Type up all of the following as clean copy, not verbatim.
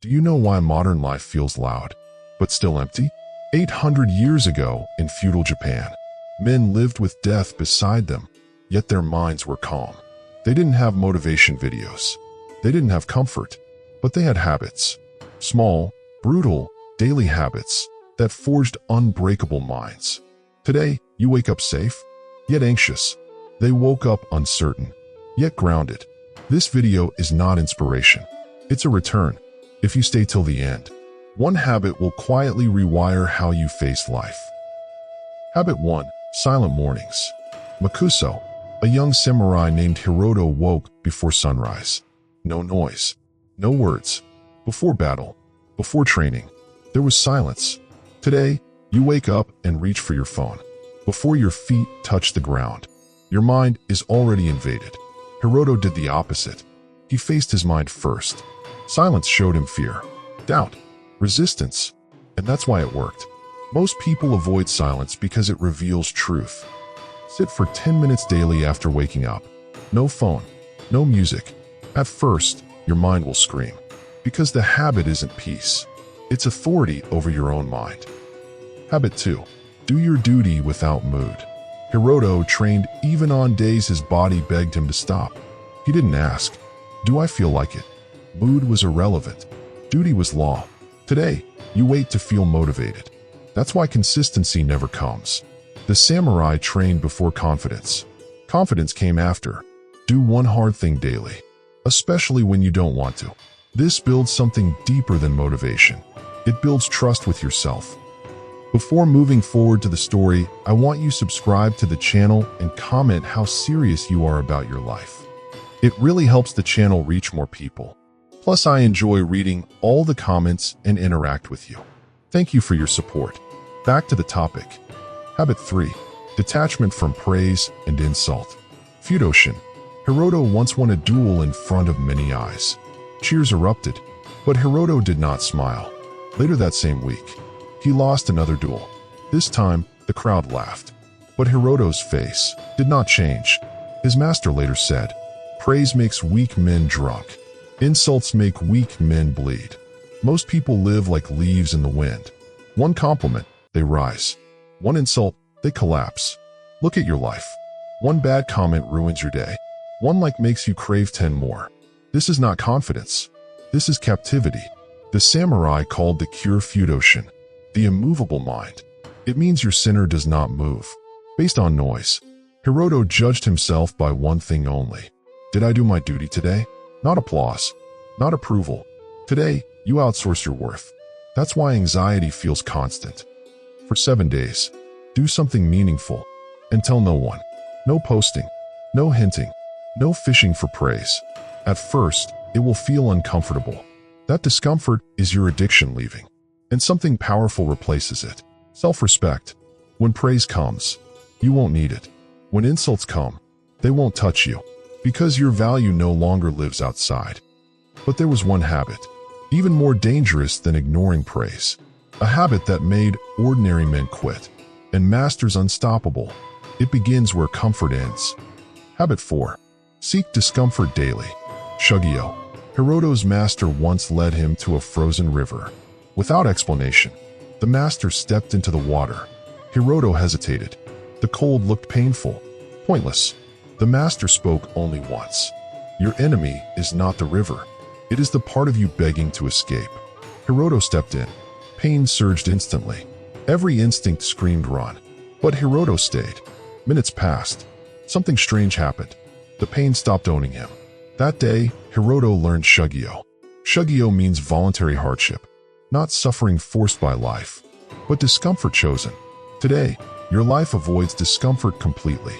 Do you know why modern life feels loud, but still empty? 800 years ago, in feudal Japan, men lived with death beside them, yet their minds were calm. They didn't have motivation videos. They didn't have comfort, but they had habits. Small, brutal, daily habits that forged unbreakable minds. Today, you wake up safe, yet anxious. They woke up uncertain, yet grounded. This video is not inspiration. It's a return. If you stay till the end, one habit will quietly rewire how you face life. Habit 1. Silent mornings. Makuso, a young samurai named Hiroto, woke before sunrise. No noise, no words. Before battle, before training, there was silence. Today, you wake up and reach for your phone. Before your feet touch the ground, your mind is already invaded. Hiroto did the opposite. He faced his mind first. Silence showed him fear, doubt, resistance, and that's why it worked. Most people avoid silence because it reveals truth. Sit for 10 minutes daily after waking up. No phone, no music. At first, your mind will scream, because the habit isn't peace. It's authority over your own mind. Habit 2. Do your duty without mood. Hiroto trained even on days his body begged him to stop. He didn't ask, "Do I feel like it?" Mood was irrelevant. Duty was law. Today, you wait to feel motivated. That's why consistency never comes. The samurai trained before confidence. Confidence came after. Do one hard thing daily, especially when you don't want to. This builds something deeper than motivation. It builds trust with yourself. Before moving forward to the story, I want you to subscribe to the channel and comment how serious you are about your life. It really helps the channel reach more people. Plus, I enjoy reading all the comments and interact with you. Thank you for your support. Back to the topic. Habit 3. Detachment from praise and insult. Feudoshin. Hiroto once won a duel in front of many eyes. Cheers erupted, but Hiroto did not smile. Later that same week, he lost another duel. This time, the crowd laughed, but Hiroto's face did not change. His master later said, "Praise makes weak men drunk. Insults make weak men bleed." Most people live like leaves in the wind. One compliment, they rise. One insult, they collapse. Look at your life. One bad comment ruins your day. One like makes you crave 10 more. This is not confidence. This is captivity. The samurai called the cure Feudoshin, the immovable mind. It means your sinner does not move. Based on noise, Hiroto judged himself by one thing only. Did I do my duty today? Not applause, not approval. Today, you outsource your worth. That's why anxiety feels constant. For 7 days, do something meaningful and tell no one. No posting, no hinting, no fishing for praise. At first, it will feel uncomfortable. That discomfort is your addiction leaving, and something powerful replaces it. Self-respect. When praise comes, you won't need it. When insults come, they won't touch you, because your value no longer lives outside. But there was one habit, even more dangerous than ignoring praise. A habit that made ordinary men quit, and masters unstoppable. It begins where comfort ends. Habit 4. Seek discomfort daily. Shugyo. Hiroto's master once led him to a frozen river. Without explanation, the master stepped into the water. Hiroto hesitated. The cold looked painful, pointless. The master spoke only once. Your enemy is not the river. It is the part of you begging to escape. Hiroto stepped in. Pain surged instantly. Every instinct screamed run. But Hiroto stayed. Minutes passed. Something strange happened. The pain stopped owning him. That day, Hiroto learned Shugyo. Shugyo means voluntary hardship, not suffering forced by life, but discomfort chosen. Today, your life avoids discomfort completely.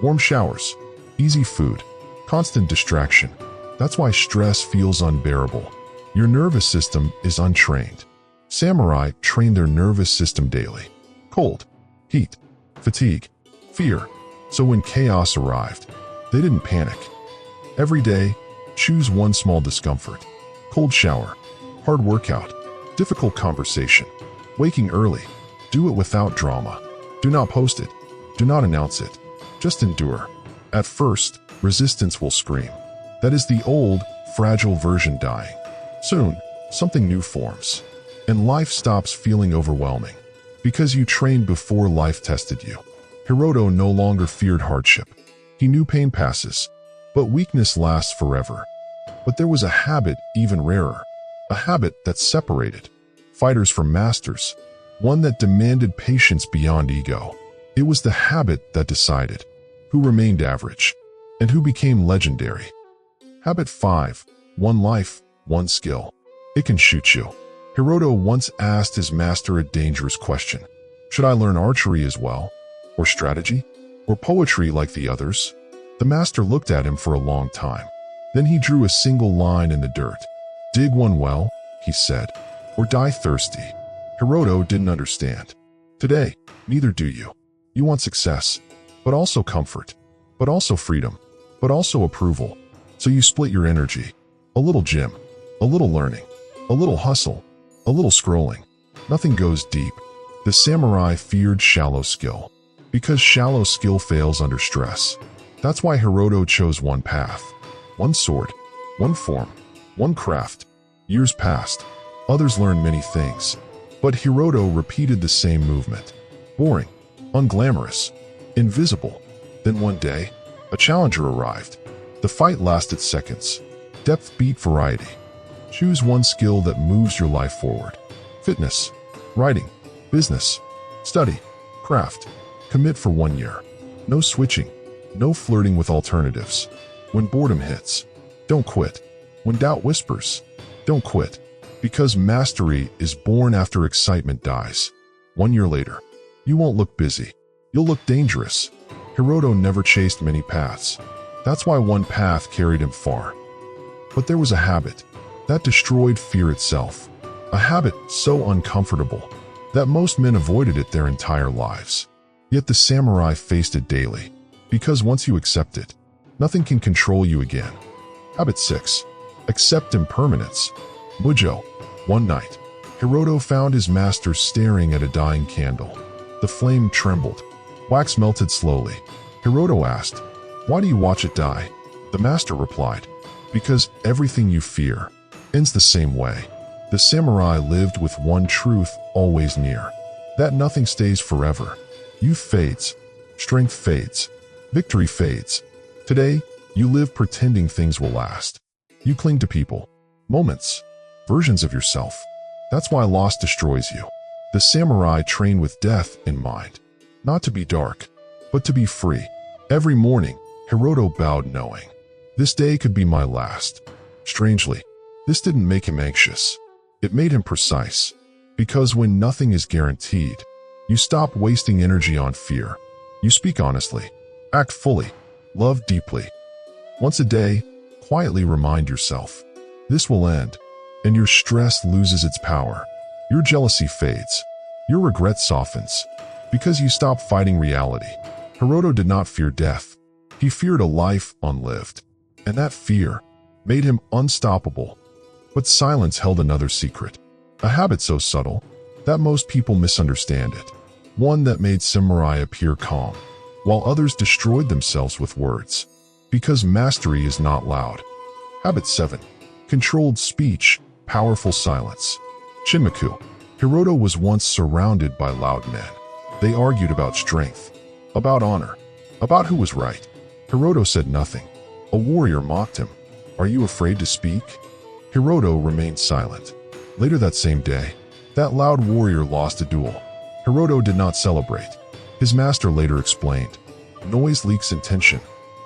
Warm showers, easy food, constant distraction. That's why stress feels unbearable. Your nervous system is untrained. Samurai train their nervous system daily. Cold, heat, fatigue, fear. So when chaos arrived, they didn't panic. Every day, choose one small discomfort. Cold shower, hard workout, difficult conversation, waking early. Do it without drama. Do not post it. Do not announce it. Just endure. At first, resistance will scream. That is the old, fragile version dying. Soon, something new forms. And life stops feeling overwhelming. Because you trained before life tested you. Hiroto no longer feared hardship. He knew pain passes, but weakness lasts forever. But there was a habit even rarer. A habit that separated fighters from masters. One that demanded patience beyond ego. It was the habit that decided who remained average and who became legendary. Habit 5. One life, one skill. It can shoot you. Hiroto once asked his master a dangerous question. Should I learn archery as well? Or strategy? Or poetry like the others? The master looked at him for a long time. Then he drew a single line in the dirt. Dig one well, he said, or die thirsty. Hiroto didn't understand. Today, neither do you. You want success, but also comfort, but also freedom, but also approval. So you split your energy. A little gym, a little learning, a little hustle, a little scrolling. Nothing goes deep. The samurai feared shallow skill, because shallow skill fails under stress. That's why Hiroto chose one path, one sword, one form, one craft. Years passed. Others learned many things, but Hiroto repeated the same movement. Boring, unglamorous, invisible. Then one day, a challenger arrived. The fight lasted seconds. Depth beat variety. Choose one skill that moves your life forward. Fitness, writing, business, study, craft. Commit for 1 year. No switching, no flirting with alternatives. When boredom hits, don't quit. When doubt whispers, don't quit. Because mastery is born after excitement dies. 1 year later, you won't look busy. You'll look dangerous. Hiroto never chased many paths. That's why one path carried him far. But there was a habit that destroyed fear itself. A habit so uncomfortable that most men avoided it their entire lives. Yet the samurai faced it daily. Because once you accept it, nothing can control you again. Habit 6. Accept impermanence. Mujo. One night, Hiroto found his master staring at a dying candle. The flame trembled. Wax melted slowly. Hiroto asked, "Why do you watch it die?" The master replied, "Because everything you fear ends the same way." The samurai lived with one truth always near, that nothing stays forever. Youth fades, strength fades, victory fades. Today, you live pretending things will last. You cling to people, moments, versions of yourself. That's why loss destroys you. The samurai trained with death in mind, not to be dark, but to be free. Every morning, Hiroto bowed knowing, this day could be my last. Strangely, this didn't make him anxious. It made him precise. Because when nothing is guaranteed, you stop wasting energy on fear. You speak honestly, act fully, love deeply. Once a day, quietly remind yourself, this will end, and your stress loses its power. Your jealousy fades. Your regret softens. Because you stop fighting reality. Hiroto did not fear death. He feared a life unlived. And that fear made him unstoppable. But silence held another secret. A habit so subtle that most people misunderstand it. One that made samurai appear calm, while others destroyed themselves with words. Because mastery is not loud. Habit 7. Controlled speech, powerful silence. Shinmaku. Hiroto was once surrounded by loud men. They argued about strength, about honor, about who was right. Hiroto said nothing. A warrior mocked him. "Are you afraid to speak?" Hiroto remained silent. Later that same day, that loud warrior lost a duel. Hiroto did not celebrate. His master later explained, "Noise leaks intention.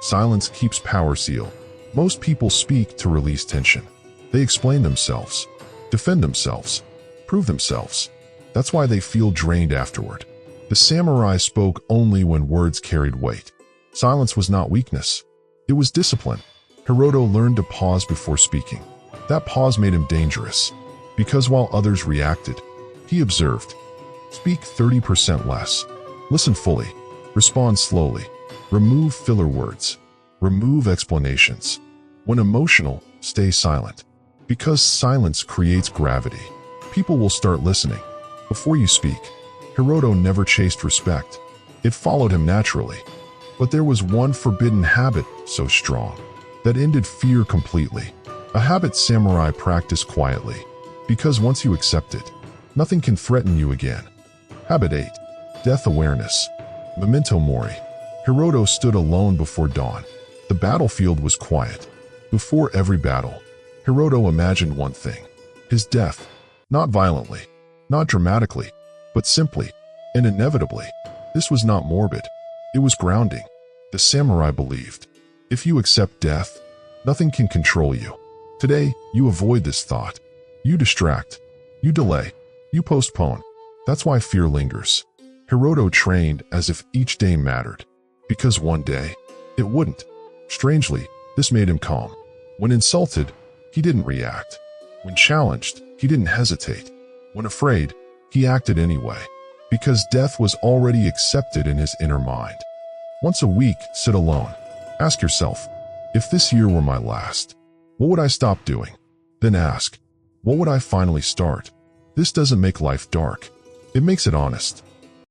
Silence keeps power sealed." Most people speak to release tension. They explain themselves, defend themselves, prove themselves. That's why they feel drained afterward. The samurai spoke only when words carried weight. Silence was not weakness. It was discipline. Hiroto learned to pause before speaking. That pause made him dangerous. Because while others reacted, he observed. Speak 30% less. Listen fully. Respond slowly. Remove filler words. Remove explanations. When emotional, stay silent. Because silence creates gravity. People will start listening. Before you speak, Hiroto never chased respect. It followed him naturally. But there was one forbidden habit so strong that ended fear completely. A habit samurai practiced quietly. Because once you accept it, nothing can threaten you again. Habit 8. Death awareness. Memento mori. Hiroto stood alone before dawn. The battlefield was quiet. Before every battle, Hiroto imagined one thing: his death. Not violently, not dramatically, but simply and inevitably. This was not morbid. It was grounding. The samurai believed, if you accept death, nothing can control you. Today, you avoid this thought. You distract. You delay. You postpone. That's why fear lingers. Hiroto trained as if each day mattered, because one day, it wouldn't. Strangely, this made him calm. When insulted, he didn't react. When challenged, he didn't hesitate. When afraid, he acted anyway, because death was already accepted in his inner mind. Once a week, sit alone. Ask yourself, if this year were my last, what would I stop doing? Then ask, what would I finally start? This doesn't make life dark. It makes it honest.